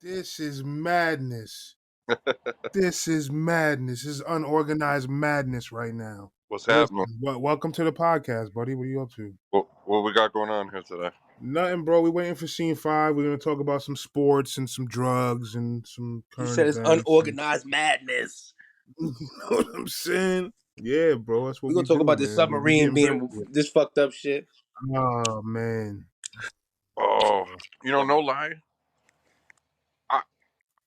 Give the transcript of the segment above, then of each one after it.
This is madness. This is madness. This is unorganized madness right now. What's Listen, happening? welcome to the podcast, buddy. What are you up to? What we got going on here today? Nothing, bro. We're waiting for scene 5. We're gonna talk about some sports and some drugs and some You current said it's events. unorganized madness. You know what I'm saying? Yeah, bro. That's what We're we gonna talk do, about the man. We submarine getting being busy. this fucked up shit. Oh man. Oh, no lie.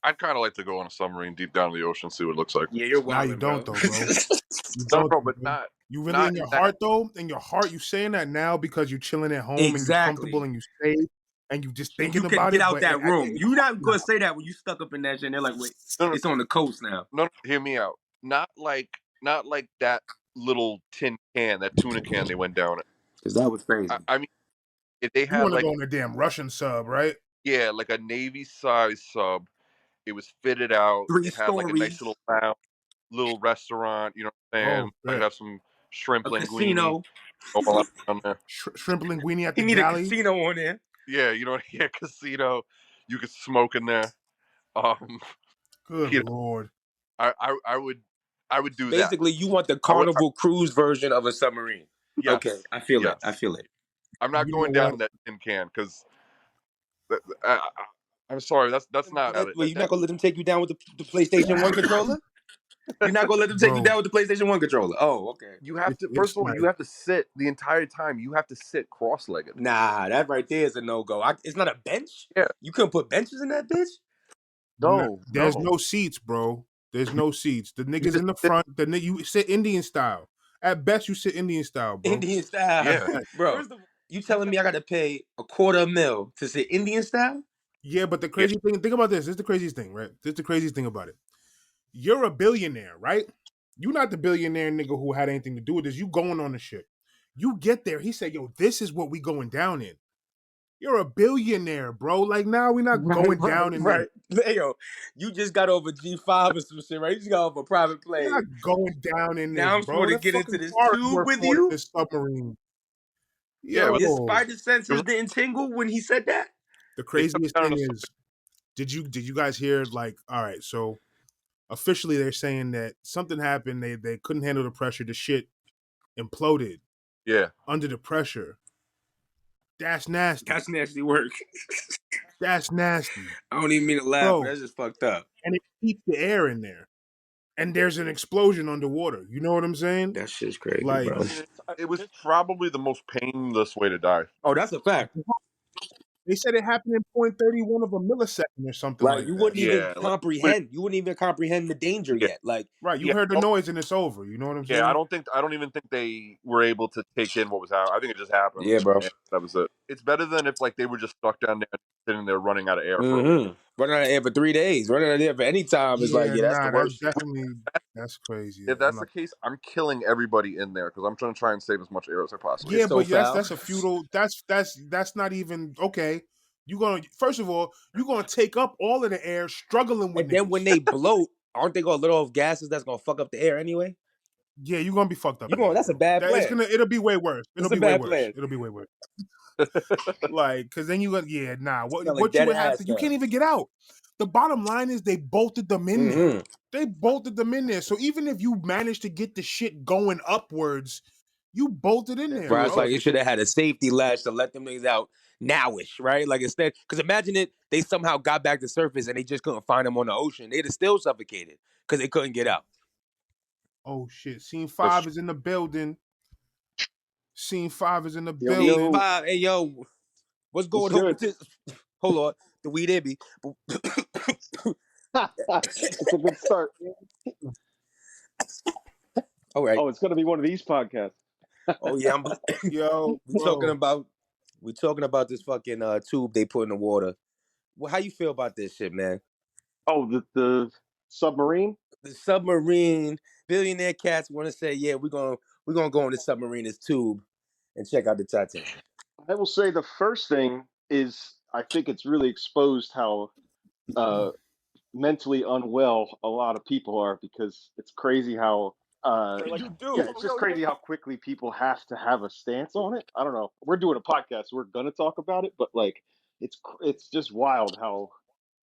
I'd kind of like to go on a submarine deep down in the ocean, see what it looks like. Yeah, you're Nah, wild, you don't bro. though, bro. You No, don't, but bro. not. You really not in your in that- heart though? In your heart, you saying that now because you're chilling at home and you're Exactly. comfortable and you safe and you just And thinking you can about get it. out But that room. You're not gonna say that when you stuck up in that shit. And they're like, wait, No, it's on the coast now. no, hear me out. Not like that little tin can, that tuna can they went down in. Because that was crazy. I mean, if they you had want to like go on a damn Russian sub, right? yeah, like a Navy size sub. It was fitted out. 3 It had like a nice stories. little lounge, little restaurant. You know what I'm saying? I could have some shrimp A linguine. casino. While I'm down there. Shrimp linguine at the He need galley. a casino on there. Yeah, casino. You could smoke in there. Good Lord. I would do that. Basically, you want the Carnival Cruise version of a submarine. Yes. Okay, I feel it. I feel it. I'm not going down in that tin can because I'm sorry. That's not. Wait, you're not gonna let them take you down with the PlayStation 1 controller? You're not gonna let them take you down with the PlayStation 1 controller? Oh, okay. You have to. First of all, you have to sit the entire time. You have to sit cross-legged. Nah, that right there is a no-go. It's not a bench? Yeah. You couldn't put benches in that bitch? No. There's no seats, bro. There's no seats. The niggas in the front. You sit Indian style. At best, you sit Indian style, bro. Indian style. Yeah. Bro, you telling me I gotta pay $250,000 to sit Indian style? Yeah, but the crazy thing, think about this. This is the craziest thing, right? This is the craziest thing about it. You're a billionaire, right? You're not the billionaire nigga who had anything to do with this. You going on the ship. You get there. He said, yo, this is what we going down in. You're a billionaire, bro. Like, now we're not going down in right. Yo, you just got over G5 or some shit, right? You just got over a private plane. You're not going down in now this, I'm bro. supposed to get into this tube with you? This submarine. Yo, his spider senses didn't tingle when he said that? The craziest thing is, did you guys hear, like, all right, so officially they're saying that something happened. They couldn't handle the pressure. The shit imploded. Yeah. Under the pressure. That's nasty. That's nasty work. That's nasty. I don't even mean to laugh, but that's just fucked up. And it keeps the air in there. And there's an explosion underwater. You know what I'm saying? That shit's crazy, like, bro. It was probably the most painless way to die. Oh, that's a fact. They said it happened in 0.31 of a millisecond or something like you that. wouldn't even comprehend. You wouldn't even comprehend the danger yet. Like, right, you heard the noise and it's over. You know what I'm saying? Yeah, I don't even think they were able to take in what was happening. I think it just happened. Yeah, bro. That was it. It's better than if like they were just stuck down there sitting there running out of air. Running out of air for 3 days. Running out of air for any time is that's the worst. That's crazy. If that's the case, I'm killing everybody in there because I'm trying to try and save as much air as I possibly. Yeah, but that's a futile. That's not even okay. You're gonna first of all, you're gonna take up all of the air, struggling with. And then when they bloat, aren't they gonna let off gases that's gonna fuck up the air anyway? Yeah, you're gonna be fucked up. That's a bad plan. It'll be way worse. It'll be way worse. Like, because then what you would have to, you can't even get out. The bottom line is they bolted them in there. They bolted them in there. So even if you manage to get the shit going upwards, you bolted in there. Right, it's like you should have had a safety latch to let them things out nowish, right? Like instead, because imagine they somehow got back to surface and they just couldn't find them on the ocean. They'd have still suffocated because they couldn't get out. Oh shit! Scene 5 is in the building. Scene 5 is in the building. Hey yo, what's going on with this? Hold on, the weed be. It's a good start. All right. Oh, it's gonna be one of these podcasts. Oh yeah, we talking about this fucking tube they put in the water. Well, how you feel about this shit, man? Oh, the submarine. The submarine. Billionaire cats want to say, yeah, we're gonna go in the submarine, this tube, and check out the Titanic. I will say the first thing is I think it's really exposed how mentally unwell a lot of people are, because it's crazy how it's just crazy how quickly people have to have a stance on it. I don't know. We're doing a podcast, so we're gonna talk about it, but like it's just wild how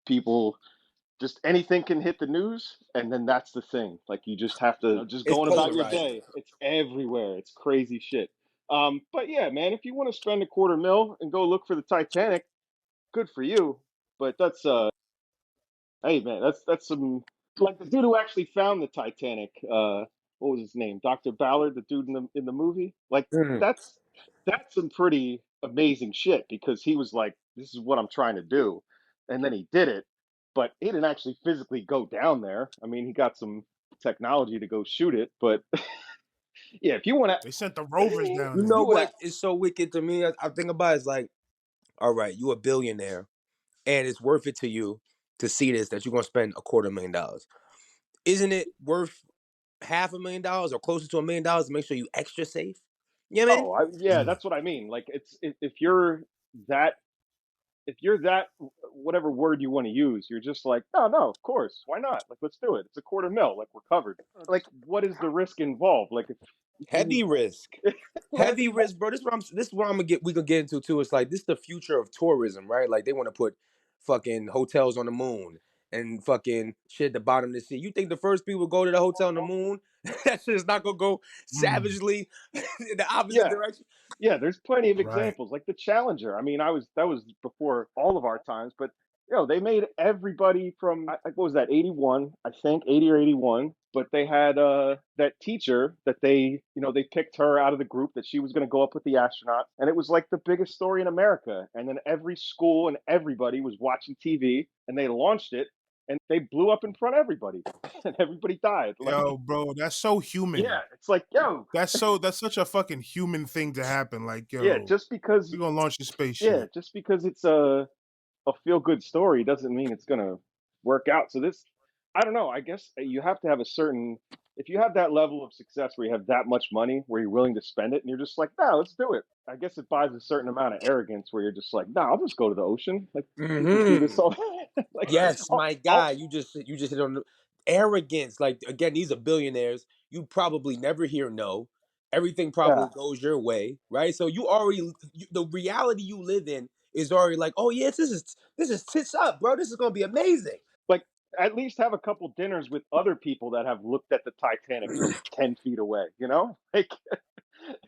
people just anything can hit the news, and then that's the thing. Like you just have to just It's going about your polarizing. day. It's everywhere. It's crazy shit. But yeah, man, if you want to spend $250,000 and go look for the Titanic, good for you. But that's hey man, that's some like the dude who actually found the Titanic. What was his name? Dr. Ballard, the dude in the movie. Like Mhm. that's that's some pretty amazing shit because he was like, this is what I'm trying to do, and then he did it, but he didn't actually physically go down there. I mean, he got some technology to go shoot it, but yeah, if you want They sent the to, rovers down You there. know you want what is so wicked to me? I think about it, it's like, all right, you a billionaire, and it's worth it to you to see this that you're gonna spend $250,000. Isn't it worth $500,000 or closer to $1,000,000 to make sure you extra safe? You know what I mean? oh yeah, Mm. that's what I mean. Like if you're that if you're that whatever word you want to use, you're just like, no, of course, why not? Like, let's do it. It's $250,000, like we're covered. Like, what is the risk involved? Like, if you, Heavy risk. yeah, Heavy risk, bro. This is what I'm gonna get we gonna get into too. It's like this is the future of tourism, right? Like they want to put fucking hotels on the moon and fucking shit at the bottom of the sea. You think the first people go to the hotel on the moon? That shit is not gonna go Mm. savagely in the opposite yeah, direction. yeah. There's plenty of Right. examples, like the Challenger. I mean, that was before all of our times, but they made everybody from what was that, 81, I think, 80 or 81. But they had that teacher that they picked her out of the group that she was going to go up with the astronauts, and it was like the biggest story in America. And then every school and everybody was watching TV, and they launched it, and they blew up in front of everybody, and everybody died. Like, Yo, bro, that's so human. yeah, it's like, yo, That's such a fucking human thing to happen. Like, yeah, yo, just because, we're gonna launch the yeah, spaceship. just because it's a feel good story doesn't mean it's gonna work out. So this, I don't know. I guess you have to have a certain. If you have that level of success where you have that much money where you're willing to spend it, and you're just like, no, let's do it. I guess it buys a certain amount of arrogance where you're just like, no, I'll just go to the ocean. Like you can see this Mm-hmm. all. Like, Yes, all, my all, guy. You just hit on the arrogance. Like again, these are billionaires. You probably never hear no. Everything yeah. probably goes your way, right? So the reality you live in is already like, oh yes, this is tits up, bro. This is gonna be amazing. Like at least have a couple dinners with other people that have looked at the Titanic from 10 feet away. Like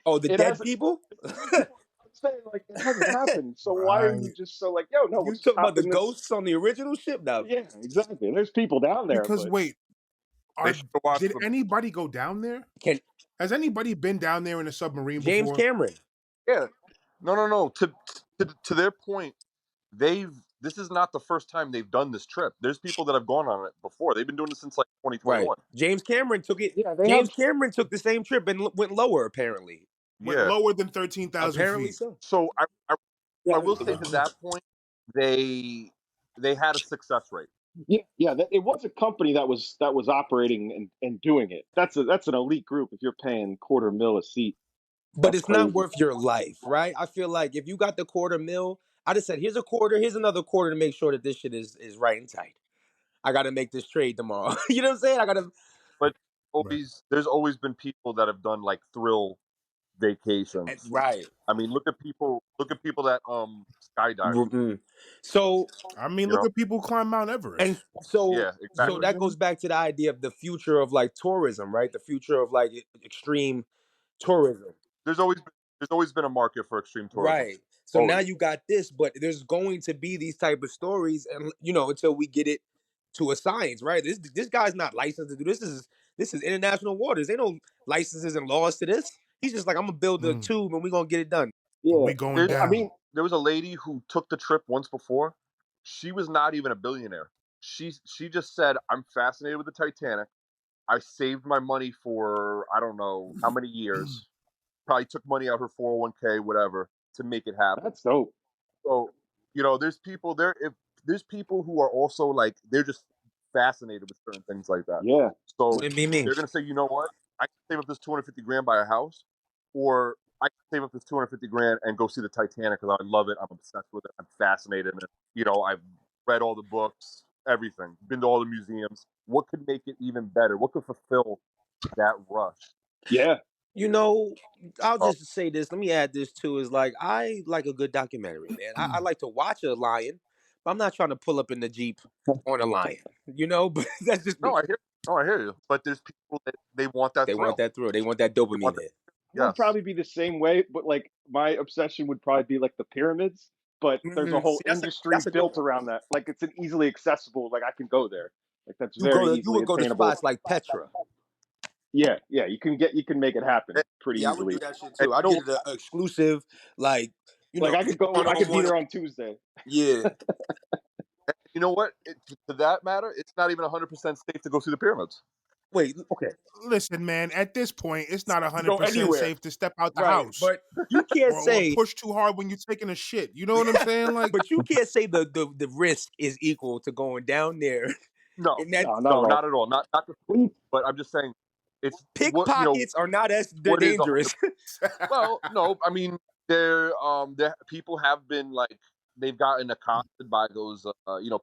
Oh, the it dead hasn't. people? The dead people. I'm saying like it hasn't happened. So why are you Right. just so like, yo, no, we'll You just talking about hop the in this. ghosts on the original ship now? Yeah, exactly. And there's people down there, Because but wait, They are should have watched did the. anybody go down there? Can Has anybody been down there in a submarine James before? Cameron? Yeah, no. To their point, they've. This is not the first time they've done this trip. There's people that have gone on it before. They've been doing this since like Right. 2021. James Cameron took it. yeah, they have. James Cameron took the same trip and went lower, apparently. Went Yeah. lower than 13,000 Apparently feet. so. So I Yeah. will say to that point, they had a success rate. Yeah. It was a company that was operating and doing it. That's an elite group. If you're paying $250,000 a seat, But that's it's not crazy. worth your life, right? I feel like if you got the 250,000, I just said, here's a quarter, here's another quarter to make sure that this shit is right and tight. I gotta make this trade tomorrow. You know what I'm saying? I gotta But Right. there's always been people that have done like thrill vacations. right. I mean, look at people that skydive. Mm. So I mean, You look know, at people climb Mount and Everest. so yeah, You know so what exactly. I'm that saying? goes back to the idea of the future of like tourism, right? The future of like extreme tourism. There's always been a market for extreme tourism. Right. So now Always. you got this, but there's going to be these type of stories, and until we get it to a science, right? This guy's not licensed to do this. This is international waters. Ain't no licenses and laws to this. He's just like, I'm gonna build a Mm. tube and we're gonna get it done. Yeah, We going There, I down. mean, there was a lady who took the trip once before. She was not even a billionaire. She just said, "I'm fascinated with the Titanic. I saved my money for I don't know how many years. Probably took money out her 401k, whatever, to make it happen." that's dope. So, there's people there. If there's people who are also like they're just fascinated with certain things like that. Yeah, So Wouldn't be me. they're gonna say, you know what? I can save up this 250 grand buy a house, or I can save up this 250 grand and go see the Titanic because I love it. I'm obsessed with it. I'm fascinated in it. I've read all the books, everything, been to all the museums. What could make it even better? What could fulfill that rush? yeah, You know, I'll Oh, just say this. Let me add this too. Is like I like a good documentary, man. I like to watch a lion, I'm not trying to pull up in the Jeep on a Lion, but that's just me. I hear you. But there's people that they want that They thrill. want that thrill. They want that They dopamine want that, hit. I would yes. probably be the same way, but like my obsession would probably be like the pyramids. But there's a whole See, that's industry a good built one. around that. Like it's an easily accessible. Like I can go there. Like that's You very would easily go to attainable. spots like Petra. Yeah, you can make it happen pretty Yeah, I would easily. do that shit And too. I'd you know, get an exclusive, like, Like I could go. I could be one-on-one. there on Tuesday. Yeah. you know what? To that matter, it's not even 100% safe to go see the pyramids. Wait, okay. Listen, man, at this point, it's not Go 100% anywhere. safe to step out the Right. house But you can't or say push too hard when you're taking a shit. You know what I'm saying? Like, but you can't say the risk is equal to going down there. No, And that No, not at all. Not all. but I'm just saying it's pickpockets are not as what is dangerous. well, no, I mean there people have been like they've gotten accosted by those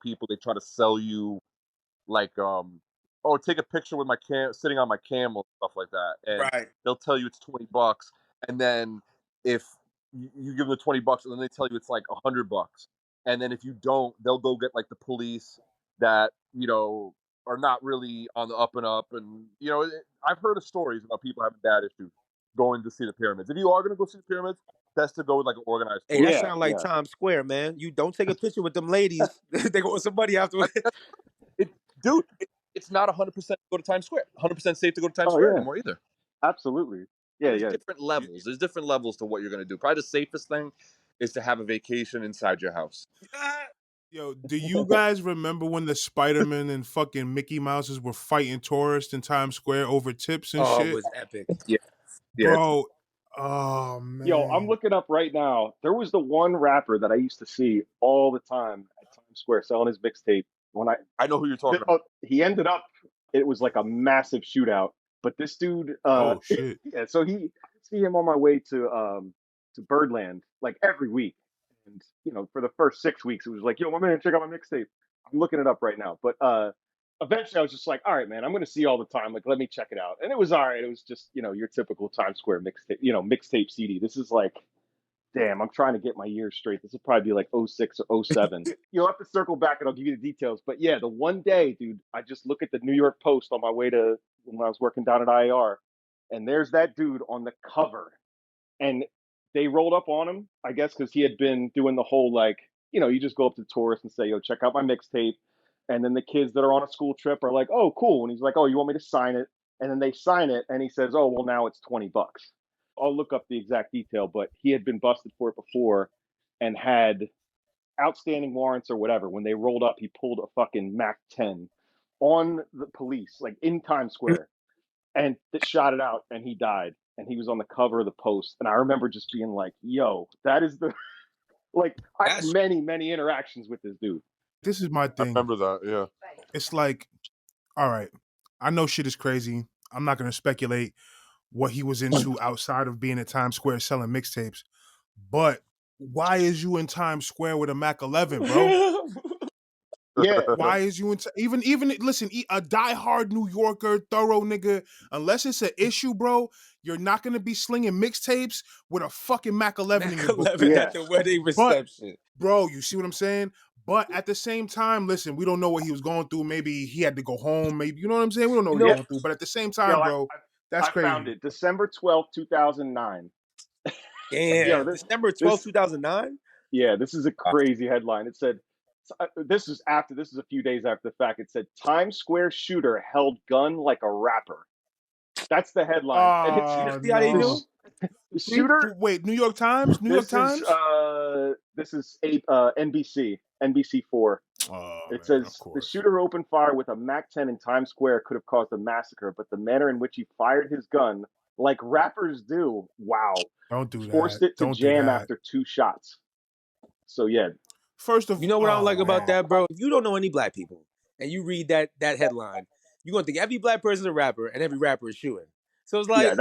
people. They try to sell you like oh, take a picture with my sitting on my camel, stuff like that, and Right. they'll tell you it's $20, and then if you give them the $20 and then they tell you it's like $100, and then if you don't, they'll go get like the police that are not really on the up and up, and I've heard of stories about people having bad issues going to see the pyramids. If you are going to go see the pyramids, best to go with like an organized Hey, tour. that sound like Times Square, man. You don't take a picture with them ladies. They go with somebody afterwards. Dude, it's not 100% to go to Times Square. 100% safe to go to Times Square anymore either. Absolutely. Yeah, There's different levels. There's different levels to what you're going to do. Probably the safest thing is to have a vacation inside your house. Yo, do you guys remember when the Spider-Man and fucking Mickey Mouses were fighting tourists in Times Square over tips and shit? It was epic. Yeah. Bro, oh man. Yo, I'm looking up right now. There was the one rapper that I used to see all the time at Times Square selling his mixtape. When I know who you're talking about. He ended up, it was like a massive shootout. But this dude, oh shit. yeah. So I see him on my way to Birdland like every week, and for the first 6 weeks, it was like, yo, my man, check out my mixtape. I'm looking it up right now, but eventually I was just like, all right, man, I'm going to see all the time. Like, let me check it out. And it was all right. It was just, your typical Times Square mixtape, mixtape CD. This is like, damn, I'm trying to get my years straight. This will probably be like 06 or 07. You'll have to circle back and I'll give you the details. But yeah, the one day, dude, I just look at the New York Post on my way to when I was working down at IAR, and there's that dude on the cover. And they rolled up on him, I guess, because he had been doing the whole like, you just go up to tourists and say, yo, check out my mixtape. And then the kids that are on a school trip are like, oh, cool. And he's like, oh, you want me to sign it? And then they sign it, and he says, oh, well, now it's $20. I'll look up the exact detail, but he had been busted for it before and had outstanding warrants or whatever. When they rolled up, he pulled a fucking Mac 10 on the police, like in Times Square, and shot it out, and he died. And he was on the cover of the Post. And I remember just being like, yo, that is the like I had many, many interactions with this dude. This is my thing. I remember that, yeah. It's like, all right, I know shit is crazy. I'm not going to speculate what he was into outside of being at Times Square selling mixtapes. But why is you in Times Square with a Mac 11, bro? Yeah. Why is you in even listen, a diehard New Yorker, thorough nigga, unless it's an issue, bro, you're not going to be slinging mixtapes with a fucking Mac 11 in your book. At the wedding reception. But, bro, you see what I'm saying? But at the same time, listen, we don't know what he was going through. Maybe he had to go home. Maybe, you know what I'm saying? We don't know what he was going through. But at the same time, bro, that's crazy. I found it. December 12th, 2009. Damn. December 12th, 2009? Yeah, this is a crazy headline. It said, this is a few days after the fact. It said, Times Square shooter held gun like a rapper. That's the headline. And it's, the shooter. Wait, New York Times? York Times? This is NBC4. It says the shooter opened fire with a Mac 10 in Times Square could have caused a massacre, but the manner in which he fired his gun, like rappers do, wow, don't do that. Forced it to jam after 2 shots. So yeah. First of all, you know what I don't like about that, bro? If you don't know any black people and you read that headline, you're gonna think every black person is a rapper and every rapper is shooting. So it's like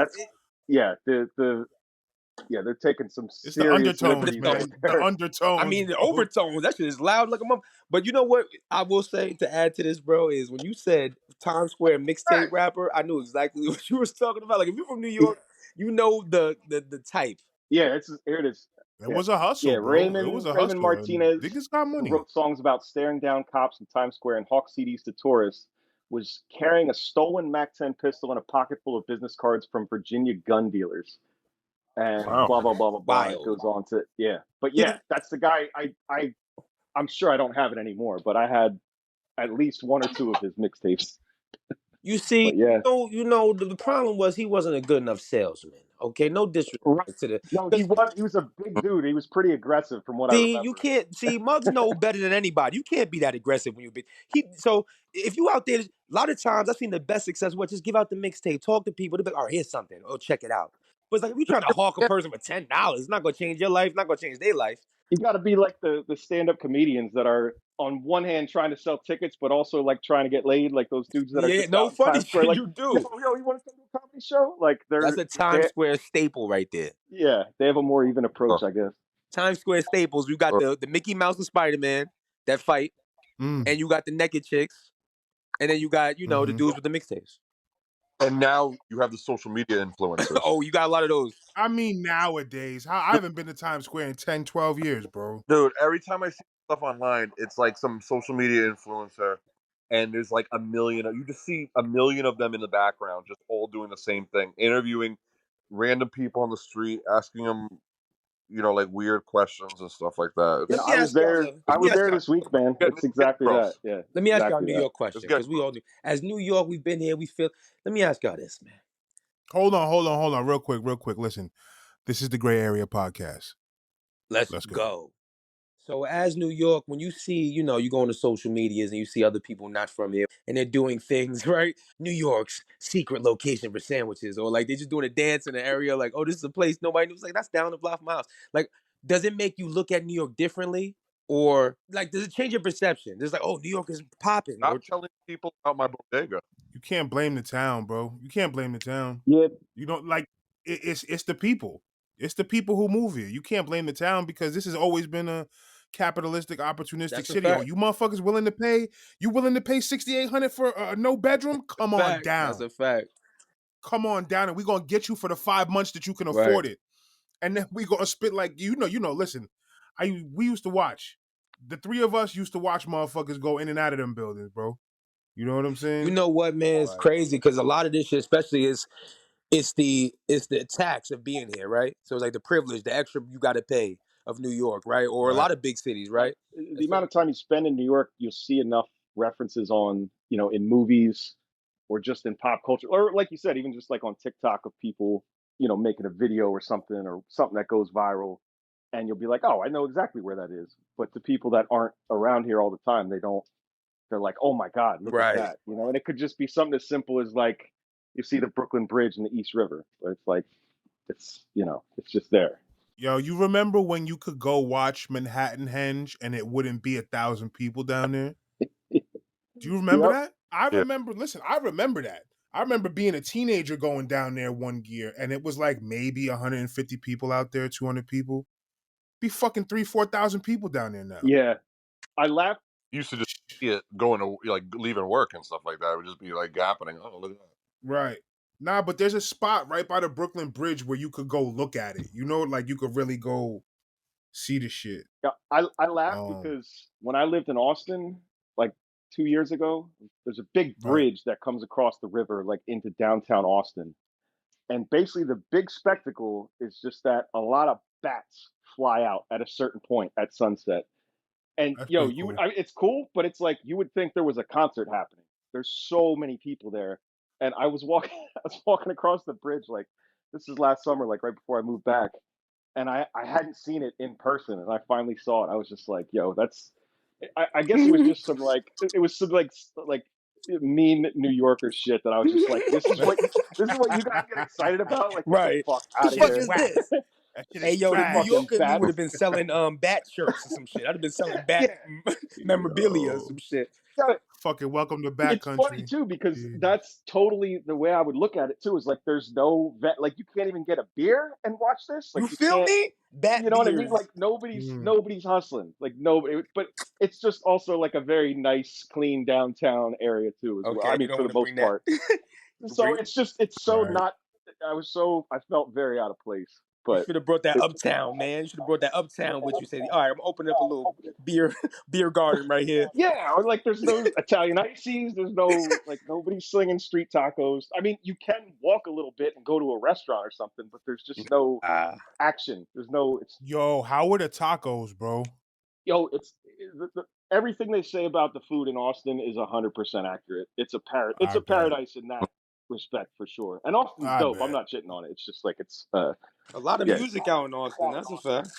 they're taking some serious the undertones, man. The undertones. I mean, the overtones. That shit is loud like a mom. But you know what I will say to add to this, bro, is when you said Times Square mixtape rapper, I knew exactly what you was talking about. Like if you're from New York, you know the type. Yeah, here it is. It was a hustle, Yeah, bro. It was a Raymond hustle. And Martinez, niggas got who money. wrote songs about staring down cops in Times Square and hawk CDs to tourists, was carrying a stolen Mac 10 pistol and a pocket full of business cards from Virginia gun dealers. And Wow. blah blah blah blah blah. And it Wild. goes on to but yeah, that's the guy. I'm sure I don't have it anymore, but I had at least one or two of his mixtapes. You see, But yeah, the problem was he wasn't a good enough salesman. Okay, no disrespect right. to the. No, Because he was a big dude. He was pretty aggressive from what I see, you remember. can't see Muggs know better than anybody. You can't be that aggressive when you're big. So if you out there, a lot of times I've seen the best success. What just give out the mixtape, talk to people. They'll be like, "Oh, here's something. Oh, check it out." But it's like if you trying to hawk a person for $10, it's not gonna change your life. Not gonna change their life. You got to be like the stand-up comedians that are on one hand trying to sell tickets, but also like trying to get laid, like those dudes that are Yeah, just no out in funny Times Square, shit like, you do. yo, you want to come to a comedy show? Like That's a Times Square staple right there. they have a more even approach, I guess. Times Square staples. You got the Mickey Mouse and Spider-Man that fight, Mm. and you got the naked chicks, and then you got the dudes with the mixtapes. And now you have the social media influencers. Oh, you got a lot of those. I mean, nowadays, I haven't been to Times Square in 10, 12 years, bro. Dude, every time I see stuff online, it's like some social media influencer, and there's like a million. You just see a million of them in the background, just all doing the same thing, interviewing random people on the street, asking them, like weird questions and stuff like that. Yeah, Let me I was ask y'all. there. I Let me was ask there y'all. this week, man. Getting- It's exactly getting that. gross. Yeah, Let me ask y'all a exactly New that. York question It's getting because we all do. As New York, we've been here. We feel. Let me ask y'all this, man. Hold on, real quick. Listen, this is the Gray Area Podcast. Let's go. So as New York, when you see, you go on the social medias and you see other people not from here and they're doing things, right? New York's secret location for sandwiches, or like they're just doing a dance in the area, like, oh, this is a place nobody knows. Like, that's down the block from my house. Like, does it make you look at New York differently? Or like, does it change your perception? There's like, oh, New York is popping. Stop telling people about my bodega. You can't blame the town, bro. You can't blame the town. Yeah, You don't like it's the people. It's the people who move here. You can't blame the town because this has always been a capitalistic, opportunistic That's a city. Oh, fact. you motherfuckers willing to pay? You willing to pay $6,800 for a no bedroom? Come on Fact. down. That's a fact. Come on down, and we're gonna get you for the 5 months that you can Right. afford it. And then we gonna spit like listen, we used to watch. The three of us used to watch motherfuckers go in and out of them buildings, bro. You know what I'm saying? You know what, man? It's Right. crazy because a lot of this shit, especially it's the tax of being here, right? So it's like the privilege, the extra you got to pay of New York, right? Or a lot of big cities, right? the amount of time you spend in New York, you'll see enough references on, in movies or just in pop culture, or like you said, even just like on TikTok of people, making a video or something that goes viral, and you'll be like, oh, I know exactly where that is. But to people that aren't around here all the time, they don't. They're like, oh my God, look Right. at that, And it could just be something as simple as like you see the Brooklyn Bridge and the East River, but it's like it's just there. Yo, you remember when you could go watch Manhattan Henge and it wouldn't be 1,000 people down there? Do you remember Yep. that? I remember that. I remember being a teenager going down there one year and it was like maybe 150 people out there, 200 people. Be fucking 3,000-4,000 people down there now. Yeah. I laughed. You used to just see it going to like leaving work and stuff like that. It would just be like happening. Oh, look at that. Right. Nah, but there's a spot right by the Brooklyn Bridge where you could go look at it. Like you could really go see the shit. Yeah, I laughed because when I lived in Austin, like 2 years ago, there's a big bridge that comes across the river, like into downtown Austin. And basically the big spectacle is just that a lot of bats fly out at a certain point at sunset. And That's yo, pretty you would, cool. it's cool, but it's like you would think there was a concert happening. There's so many people there. And I was walking across the bridge, like this is last summer, like right before I moved back. And I hadn't seen it in person, and I finally saw it. I was just like, yo, that's I guess it was just some like mean New Yorker shit that I was just like, this is what you guys get excited about? Like, Right. get the fuck The out of fuck here. is this? That shit Hey, is yo, the New trash. Yorker in me bats. would have been selling bat shirts or some shit. I'd have been selling bat memorabilia or some shit. Yeah, Fucking welcome to Bat it's Country. funny too because Yeah. that's totally the way I would look at it too. Is like there's no like you can't even get a beer and watch this. Like You feel can't, me? Bat you know what I mean? beers. Like nobody's hustling. Like nobody. But it's just also like a very nice, clean downtown area too as well. Okay, I you mean, don't for the want to most bring that. part. So it's so Right. not. I felt very out of place. You But should have brought that uptown, man. You should have brought that uptown with you. Say, all right, I'm opening up a little beer garden right here. yeah, or like there's no Italian ices. There's no like nobody's slinging street tacos. I mean, you can walk a little bit and go to a restaurant or something, but there's just no action. There's no. It's Yo, how were the tacos, bro? yo. Everything they say about the food in Austin is 100% accurate. It's a It's I a bet. paradise in that respect for sure. And Austin's I dope. I'm bet. not shitting on it. It's just like it's A lot of yeah. music out in Austin. That's a fact.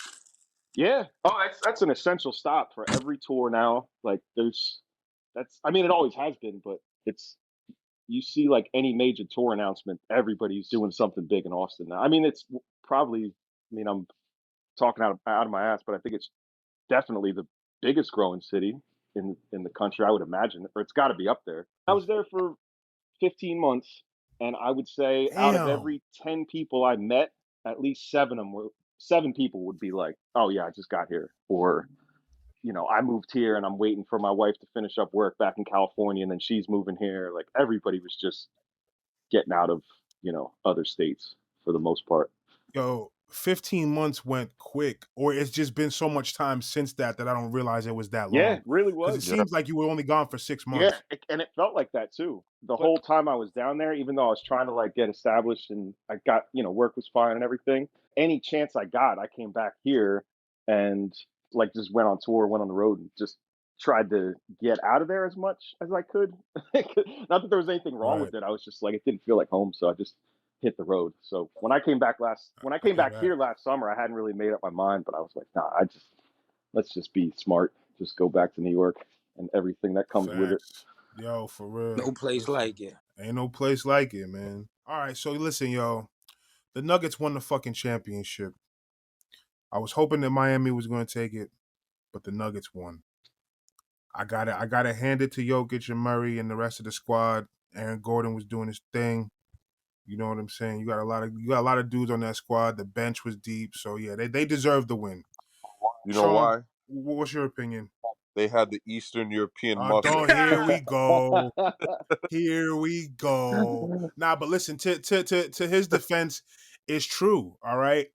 Yeah. Oh, that's an essential stop for every tour now. Like that's I mean it always has been, but it's you see like any major tour announcement, everybody's doing something big in Austin now. I mean it's probably I mean I'm talking out of my ass, but I think it's definitely the biggest growing city in the country, I would imagine, or it's got to be up there. I was there for 15 months, and I would say out of Damn. every 10 people I met, at least seven people would be like, "Oh yeah, I just got here," or I moved here and I'm waiting for my wife to finish up work back in California, and then she's moving here. Like everybody was just getting out of other states for the most part. Yo, 15 months went quick, or it's just been so much time since that I don't realize it was that Yeah, long. it really Because it was. seems like you were only gone for 6 Yeah, months. and it felt like that too. The whole time I was down there, even though I was trying to like get established and I got, work was fine and everything. Any chance I got, I came back here and like just went on tour, went on the road and just tried to get out of there as much as I could. Not that there was anything wrong Right. with it. I was just like it didn't feel like home, so I just hit the road. So when I came back I here last summer, I hadn't really made up my mind, but I was like, nah, let's just be smart. Just go back to New York and everything that comes with it. Facts. Yo, for real. No place like it. Ain't no place like it, man. All right, so listen, yo. The Nuggets won the fucking championship. I was hoping that Miami was going to take it, but the Nuggets won. I gotta hand it to Jokic and Murray and the rest of the squad. Aaron Gordon was doing his thing. You know what I'm saying? You got a lot of dudes on that squad. The bench was deep, so yeah, they deserve the win. You know Sean, why? what's your opinion? They had the Eastern European muscle. Don't. Here we go. Here we go. Nah, but listen, to his defense, it's true. All right.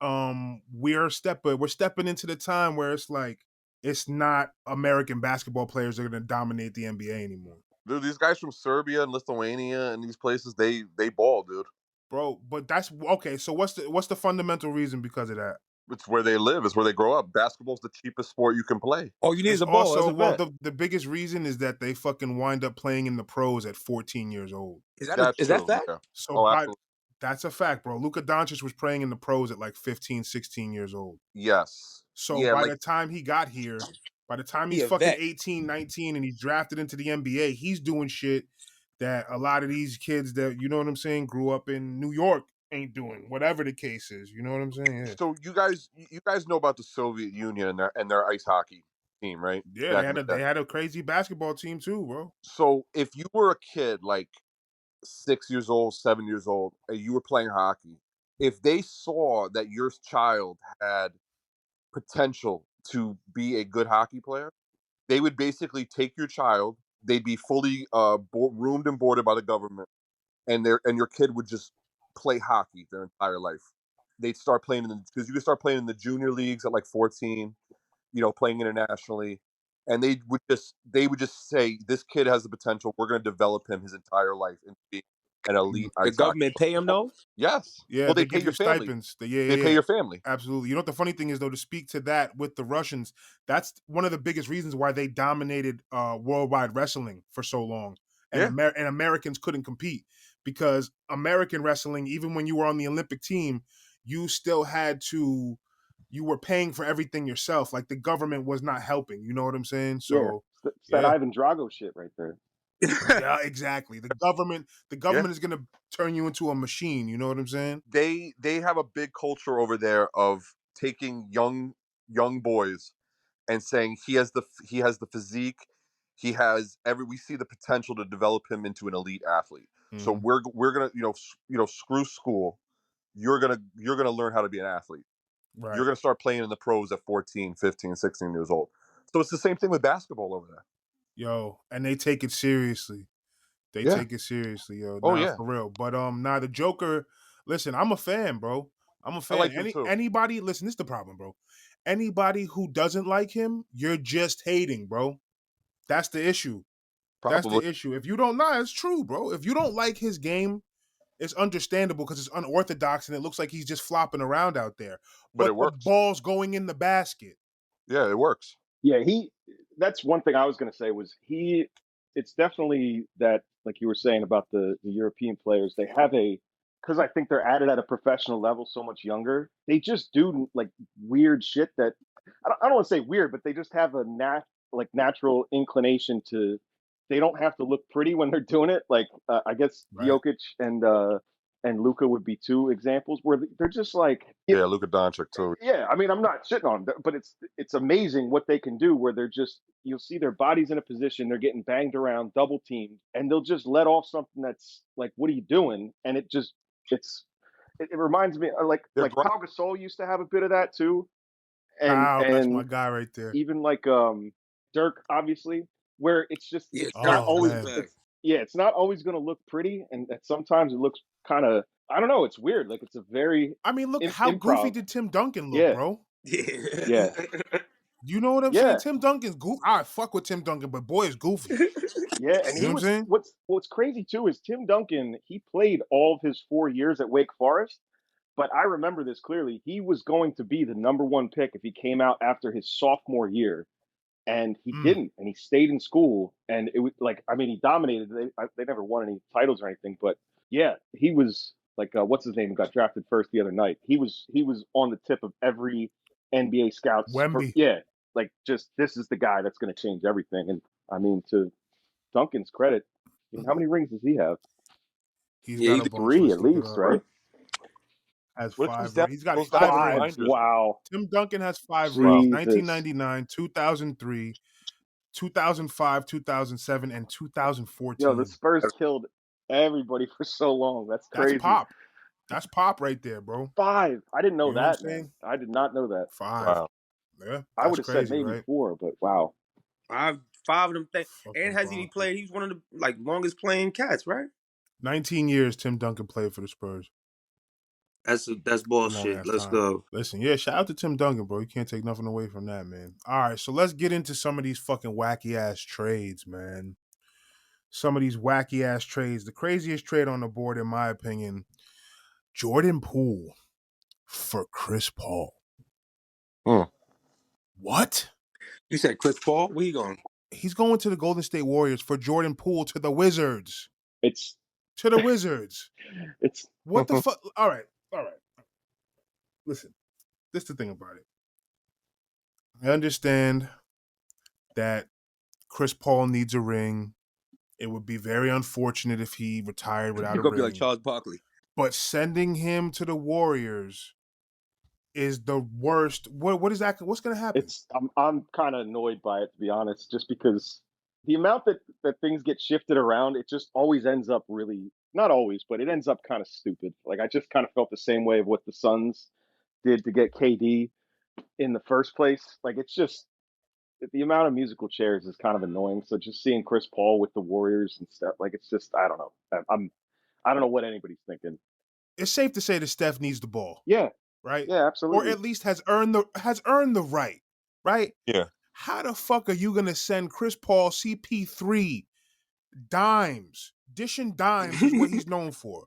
We're stepping into the time where it's like it's not American basketball players that are gonna dominate the NBA anymore. Dude, these guys from Serbia and Lithuania and these places, they ball, dude. Bro, but that's okay. So what's the fundamental reason because of that? It's where they live. It's where they grow up. Basketball's the cheapest sport you can play. All you need is It's a ball. also That's a fact. the biggest reason is that they fucking wind up playing in the pros at 14 years old. Is that That's that true. fact? Yeah. So Absolutely. that's a fact, bro. Luka Doncic was playing in the pros at like 15, 16 years old. Yes. So Yeah, by like the time he got here, by the time He he's a fucking vet. 18, 19 and he's drafted into the NBA, he's doing shit that a lot of these kids that, you know what I'm saying, grew up in New York ain't doing, whatever the case is. You know what I'm saying? Yeah. so you guys know about the Soviet Union and their ice hockey team, right? Yeah, Back in the day. they had a crazy basketball team too, bro. So if you were a kid like 6 years old, 7 years old, and you were playing hockey, if they saw that your child had potential to be a good hockey player, they would basically take your child. They'd be fully roomed and boarded by the government, and your kid would just play hockey their entire life. They'd start playing because you could start playing in the junior leagues at like 14, playing internationally, and they would just say this kid has the potential. We're going to develop him his entire life into being an elite The ice hockey. government pay him though? Yes. Yeah, Well, they they pay give your you family. stipends. They pay your family. Absolutely. You know what the funny thing is though, to speak to that with the Russians, that's one of the biggest reasons why they dominated worldwide wrestling for so long. And Yeah. and Americans couldn't compete because American wrestling, even when you were on the Olympic team, you still had to you were paying for everything yourself. Like the government was not helping. You know what I'm saying? Yeah, So it's that Ivan Drago shit right there. yeah, exactly. The government Yeah. is gonna turn you into a machine. You know what I'm saying? They have a big culture over there of taking young boys and saying he has the physique, we see the potential to develop him into an elite athlete. So Mhm. we're gonna screw school. You're gonna learn how to be an athlete. Right. You're gonna start playing in the pros at 14, 15, 16 years old. So it's the same thing with basketball over there. Yo, and they take it seriously. Take it seriously, yo. Oh, Nah, yeah. for real. But the Joker, listen, I'm a fan, bro. I'm a I fan. like him too. Anybody, listen, this is the problem, bro. Anybody who doesn't like him, you're just hating, bro. That's the issue. That's Probably, the issue. If you don't know, it's true, bro. If you don't like his game, it's understandable because it's unorthodox and it looks like he's just flopping around out there. but But it the works. ball's going in the basket. Yeah, it works. Yeah, that's one thing I was going to say was it's definitely that, like you were saying about the European players, they have because I think they're at it at a professional level so much younger, they just do like weird shit that, I don't want to say weird, but they just have a natural inclination to, they don't have to look pretty when they're doing it. Like, I guess Right. Jokic and Luka would be two examples where they're just like, Yeah, Luka Doncic too. yeah, I mean, I'm not shitting on them, but it's amazing what they can do. Where they're just, you'll see their bodies in a position, they're getting banged around, double teamed, and they'll just let off something that's like, "What are you doing?" And it reminds me They're like Pau Gasol used to have a bit of that too, and Pow, that's my and guy right there. even like Dirk, obviously, where it's just Yeah, it's not Oh, always man. it's not always going to look pretty, and sometimes it looks kind of, I don't know, it's weird. Like it's a very I mean, look, how goofy improv. did Tim Duncan look, Yeah, bro? yeah, You know what I'm saying? yeah. Tim Duncan's goofy. I fuck with Tim Duncan, but boy, is goofy. Yeah, and You know what I'm saying? what's crazy too is Tim Duncan, he played all of his 4 years at Wake Forest, but I remember this clearly. He was going to be the number one pick if he came out after his sophomore year, and he Mm. didn't, and he stayed in school, and it was like, I mean, he dominated. They never won any titles or anything, but yeah, he was like, what's his name, who got drafted first the other night. He was on the tip of every NBA scouts. Wemby. Yeah, like, just, this is the guy that's going to change everything. And I mean, to Duncan's credit, I mean, how many rings does he have? He's Yeah, got he a could- bunch. 3 Let's at look it least, up. right? Has What it comes 5 down, rings. He's got goes down to 5 rings. reminders. Wow. Tim Duncan has 5 Wow. rings. Jesus. 1999, 2003, 2005, 2007, and 2014. Yo, the Spurs killed everybody for so long. That's That's crazy. pop. That's pop right there, bro. 5. I didn't know You know what I'm that, man. saying? I did not know that. 5. Wow. Yeah, I that's would have said crazy, maybe right? 4, but wow. five of them things. Fucking And has he bonkers. played? He's one of the like longest playing cats, right? 19 years Tim Duncan played for the Spurs. That's Long bullshit. ass Let's time. go. Listen, yeah, shout out to Tim Duncan, bro. You can't take nothing away from that, man. All right, so let's get into some of these fucking wacky ass trades, man. Some of these wacky ass trades. The craziest trade on the board, in my opinion, Jordan Poole for Chris Paul. Hmm. What? You said Chris Paul? Where you going? He's going to the Golden State Warriors for Jordan Poole to the Wizards. It's To the Wizards. it's What the fuck? All right. Listen, this is the thing about it. I understand that Chris Paul needs a ring. It would be very unfortunate if he retired without You're a gonna be ring. like Charles Barkley. But sending him to the Warriors is the worst. What is that? What's going to happen? I'm kind of annoyed by it, to be honest, just because the amount that things get shifted around, it just always ends up really, not always, but it ends up kind of stupid. Like, I just kind of felt the same way of what the Suns did to get KD in the first place. Like, it's just, the amount of musical chairs is kind of annoying. So just seeing Chris Paul with the Warriors and stuff, like, it's just, I don't know. I don't know what anybody's thinking. It's safe to say that Steph needs the ball. Yeah. Right? Yeah, absolutely. Or at least has earned the right. Right? Yeah. How the fuck are you going to send Chris Paul, CP3, dimes? Dishing dimes is what he's known for.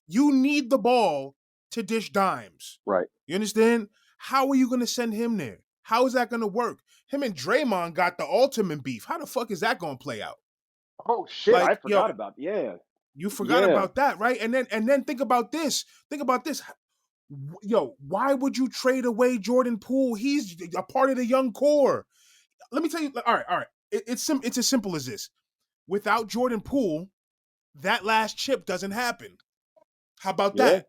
You need the ball to dish dimes. Right. You understand? How are you going to send him there? How is that going to work? Him and Draymond got the ultimate beef. How the fuck is that going to play out? Oh shit, Like, I forgot about. Yeah. You forgot Yeah. about that, right? And then think about this. Yo, why would you trade away Jordan Poole? He's a part of the young core. Let me tell you. All right. It's as simple as this. Without Jordan Poole, that last chip doesn't happen. How about Yeah. that?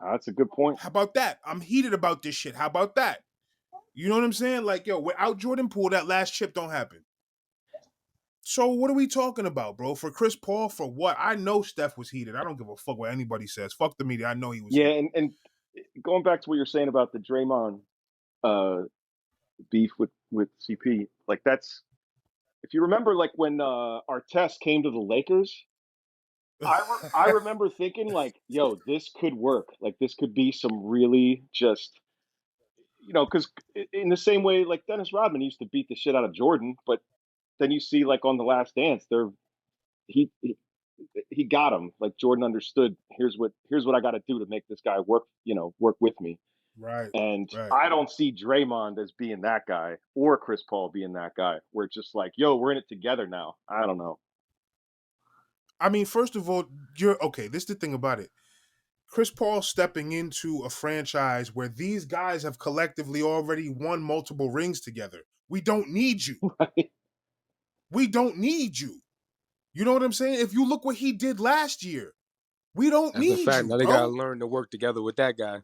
That's a good point. How about that? I'm heated about this shit. How about that? You know what I'm saying? Like, yo, without Jordan Poole, that last chip don't happen. So what are we talking about, bro? For Chris Paul, for what? I know Steph was heated. I don't give a fuck what anybody says. Fuck the media. I know he was Yeah, heated. and going back to what you're saying about the Draymond beef with CP, like, that's, if you remember, like when Artest came to the Lakers, I remember thinking like, yo, this could work. Like this could be some really just, because in the same way like Dennis Rodman used to beat the shit out of Jordan, but then you see like on The Last Dance, he he, he got him. Like Jordan understood. Here's what I got to do to make this guy work with me. Right, And right. I don't see Draymond as being that guy or Chris Paul being that guy. We're just like, yo, we're in it together now. I don't know. I mean, first of all, you're okay. This is the thing about it. Chris Paul stepping into a franchise where these guys have collectively already won multiple rings together. We don't need you. We don't need you. You know what I'm saying? If you look what he did last year, we don't That's a need fact. you, Now they gotta bro. learn to work together with that guy.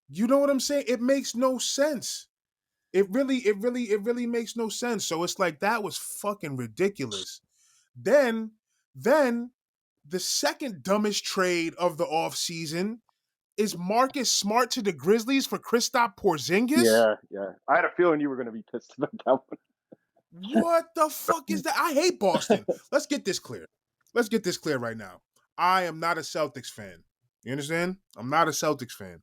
You know what I'm saying? It makes no sense. It really makes no sense. So it's like that was fucking ridiculous. Then the second dumbest trade of the offseason is Marcus Smart to the Grizzlies for Kristaps Porzingis. Yeah. I had a feeling you were going to be pissed about that one. What the fuck is that? I hate Boston. Let's get this clear. Let's get this clear right now. I am not a Celtics fan. You understand? I'm not a Celtics fan.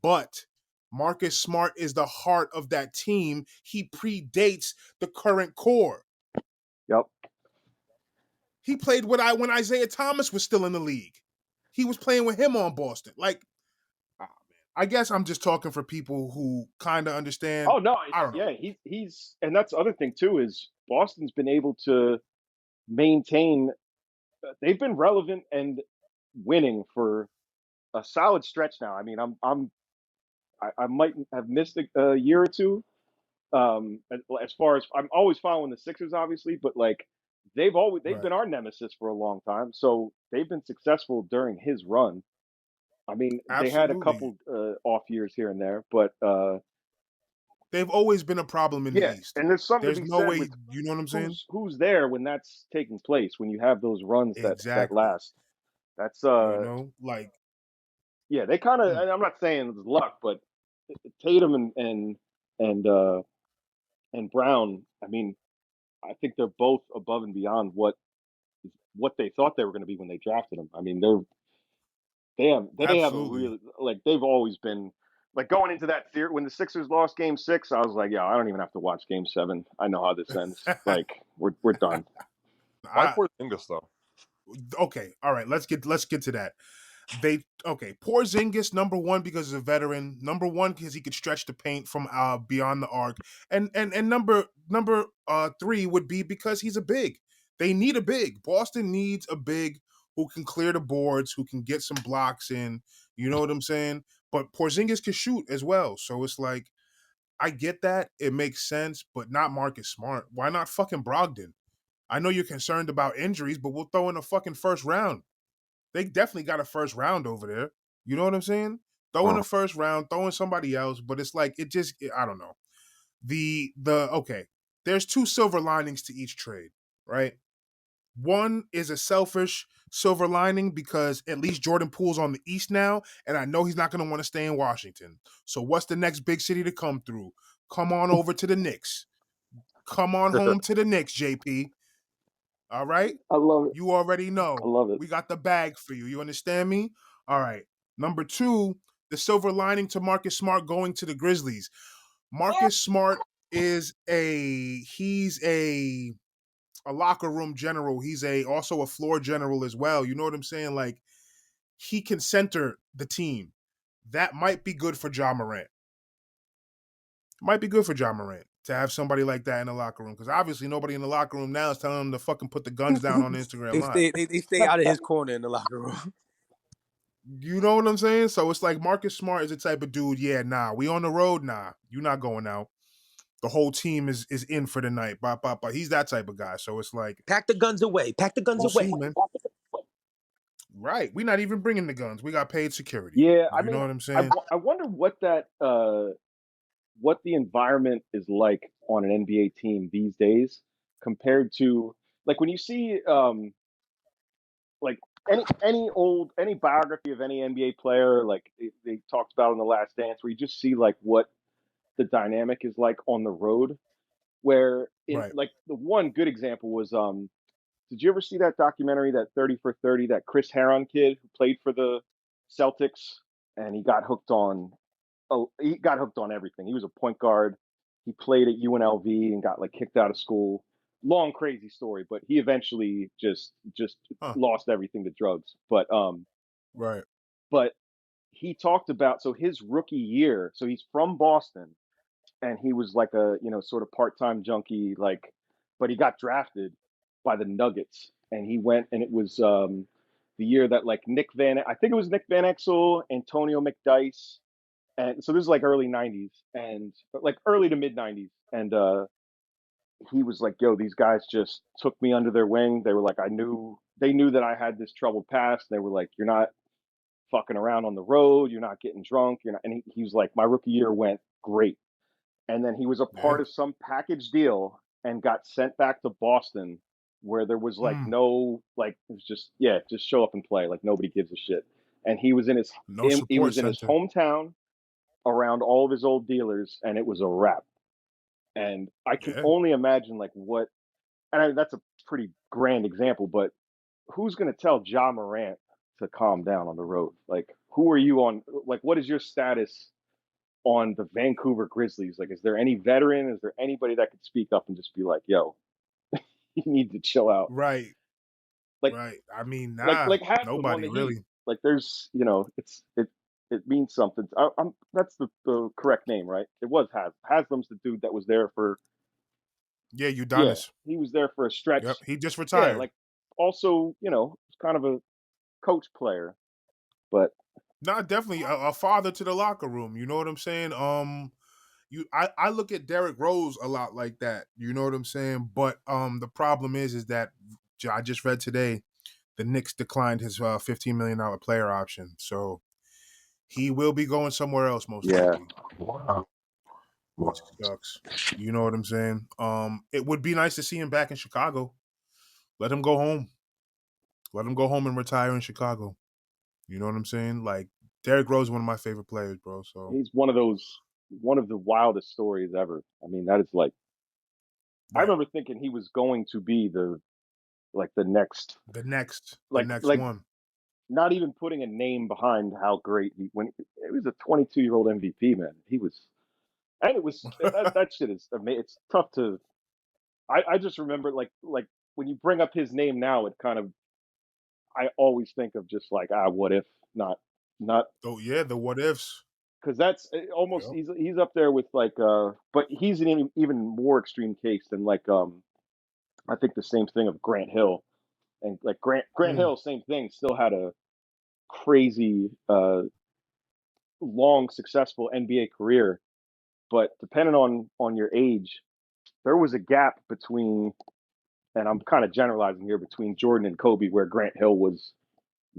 But Marcus Smart is the heart of that team. He predates the current core. Yep. He played when Isaiah Thomas was still in the league. He was playing with him on Boston. Like, oh, man. I guess I'm just talking for people who kind of understand. Oh no, I don't know. he's and that's the other thing too is Boston's been able to maintain. They've been relevant and winning for a solid stretch now. I mean, I might have missed a year or two. As far as I'm always following the Sixers, obviously, but like they've Right. been our nemesis for a long time. So they've been successful during his run. I mean, they had a Absolutely. couple off years here and there, but They've always been a problem in the yeah. East. And there's something to There's be no said way, with you know what I'm saying? who's there when that's taking place. When you have those runs that Exactly. last, that's Like, yeah. They kind of. mm, I'm not saying it's luck, but Tatum and uh, and Brown. I mean, I think they're both above and beyond what they thought they were going to be when they drafted them. I mean, they have a absolutely. really like they've always been like going into that theory when the Sixers lost Game 6. I was like, yeah, I don't even have to watch Game 7. I know how this ends. Like we're done. Why I Porzingis though? okay, all right, let's get to that. Porzingis number one because he's a veteran. Number one because he could stretch the paint from beyond the arc, and number three would be because he's a big. They need a big. Boston needs a big who can clear the boards, who can get some blocks in. You know what I'm saying? But Porzingis can shoot as well, so it's like I get that it makes sense, but not Marcus Smart. Why not fucking Brogdon? I know you're concerned about injuries, but we'll throw in a fucking first round. They definitely got a first round over there. You know what I'm saying? Throw in a first round, throw in somebody else, but it's like I don't know. The okay. There's two silver linings to each trade, right? One is a selfish silver lining because at least Jordan Poole's on the East now, and I know he's not going to want to stay in Washington. So what's the next big city to come through? Come on over to the Knicks. Come on home to the Knicks, JP. All right? I love it. You already I know. love it. We got the bag for you. You understand me? All right. Number two, the silver lining to Marcus Smart going to the Grizzlies. Marcus Smart is a locker room general. He's also a floor general as well. You know what I'm saying? Like he can center the team. That might be good for Ja Morant. Might be good for Ja Morant to have somebody like that in the locker room because obviously nobody in the locker room now is telling him to fucking put the guns down on Instagram They Live. stay out of his corner in the locker room. You know what I'm saying? So it's like Marcus Smart is the type of dude, yeah, nah, we on the road, nah, you're not going out. The whole team is in for the night. He's that type of guy. So it's like, Pack the guns away. Pack the guns we'll see, away. man. Right. We're not even bringing the guns. We got paid security. Yeah, I You know mean, what I'm saying? I wonder what the environment is like on an NBA team these days compared to like when you see like any biography of any NBA player like they talked about in The Last Dance where you just see like what the dynamic is like on the road where in Right. like the one good example was did you ever see that documentary, that 30 for 30, that Chris Herron kid who played for the Celtics and he got hooked on everything. He was a point guard. He played at UNLV and got like kicked out of school. Long crazy story, but he eventually just Huh. lost everything to drugs. Right. But he talked about, so his rookie year, so he's from Boston and he was like a, sort of part-time junkie, like, but he got drafted by the Nuggets and he went, and it was the year that like I think it was Nick Van Exel, Antonio McDyess, and so this is like early 90s and like early to mid 90s. And he was like, yo, these guys just took me under their wing. They were like, they knew that I had this troubled past. They were like, you're not fucking around on the road. You're not getting drunk. You're not. And he was like, my rookie year went great. And then he was a Yeah. part of some package deal and got sent back to Boston where there was like no, like, it was just, yeah, just show up and play. Like nobody gives a shit. And he was in his Center. hometown around all of his old dealers, and it was a wrap. And I can only imagine like what, and that's a pretty grand example, but who's going to tell Ja Morant to calm down on the road? Like, who are you on? Like, what is your status on the Vancouver Grizzlies? Like, is there any veteran? Is there anybody that could speak up and just be like, yo, you need to chill out? Right. Like, right. I mean, like Haslam on nobody the Heat. really. Like, there's, it means something. That's the correct name, right? It was Haslam's the dude that was there for. Yeah, Udonis. Yeah, he was there for a stretch. Yep, he just retired. Yeah, like also, kind of a coach player, but not definitely a father to the locker room. You know what I'm saying? I look at Derrick Rose a lot like that. You know what I'm saying? But the problem is that I just read today the Knicks declined his $15 million player option, so he will be going somewhere else most likely. Wow. Which sucks. You know what I'm saying? It would be nice to see him back in Chicago. Let him go home. Let him go home and retire in Chicago. You know what I'm saying? Like, Derrick Rose is one of my favorite players, bro. So he's one of the wildest stories ever. I mean, that is like, I right. remember thinking he was going to be the next one. Not even putting a name behind how great when it was a 22-year-old MVP, man. He was, and it was that shit is amazing. It's tough to. I just remember like when you bring up his name now, it kind of, I always think of just like, what if not. Oh yeah, the what ifs. Because that's almost, he's up there with like but he's an even more extreme case than like I think the same thing of Grant Hill. And like Grant Hill, same thing, still had a crazy long successful NBA career, but depending on your age, there was a gap between, and I'm kind of generalizing here, between Jordan and Kobe, where Grant Hill was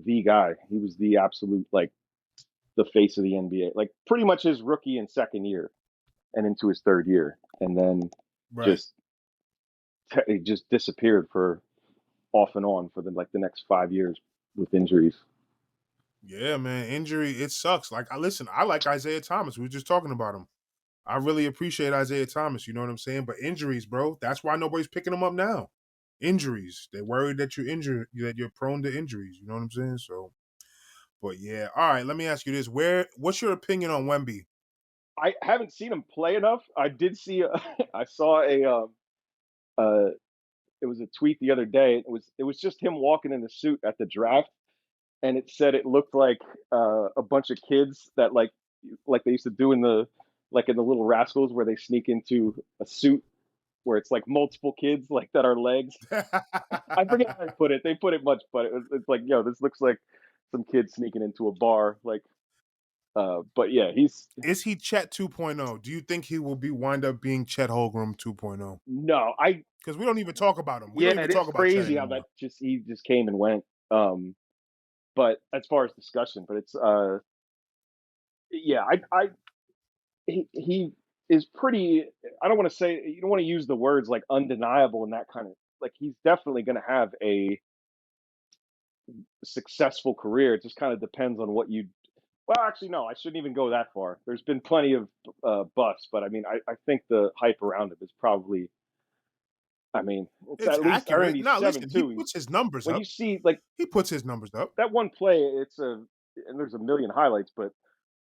the guy. He was the absolute, like, the face of the NBA, like pretty much his rookie and second year and into his third year. And then it just disappeared for off and on for the next 5 years with injuries. Yeah, man, injury, it sucks. Like, I like Isaiah Thomas. We were just talking about him. I really appreciate Isaiah Thomas. You know what I'm saying? But injuries, bro, that's why nobody's picking him up now. Injuries. They're worried that you're injured, that you're prone to injuries. You know what I'm saying? So, but yeah. All right, let me ask you this. What's your opinion on Wemby? I haven't seen him play enough. I did see, I saw it was a tweet the other day. It was just him walking in the suit at the draft, and it said it looked like a bunch of kids that like they used to do in the Little Rascals, where they sneak into a suit where it's like multiple kids like that are legs. I forget how they put it. They put it much, but it's like, yo, this looks like some kids sneaking into a bar. Like, but yeah, is he Chet 2.0? Do you think he will wind up being Chet Holmgren 2.0? No, because we don't even talk about him. Yeah, it is crazy how that he just came and went. But as far as discussion, but it's yeah, he is pretty. I don't want to say, you don't want to use the words like undeniable and that kind of, like, he's definitely going to have a successful career. It just kind of depends on what you. Well, actually, no, I shouldn't even go that far. There's been plenty of busts, but I mean, I think the hype around him is probably I mean, it's It's at least accurate. No, 97 listen, he too. puts his numbers When up. you see like He puts his numbers up. that one play, and there's a million highlights, but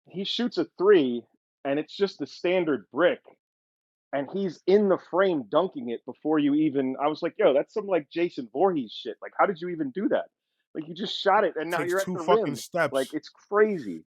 he shoots a three, and it's just a standard brick, and he's in the frame dunking it before you even. I was like, yo, that's some like Jason Voorhees shit. Like, how did you even do that? Like, you just shot it, and now Takes you're at 2 the fucking rim. Like, steps. it's crazy.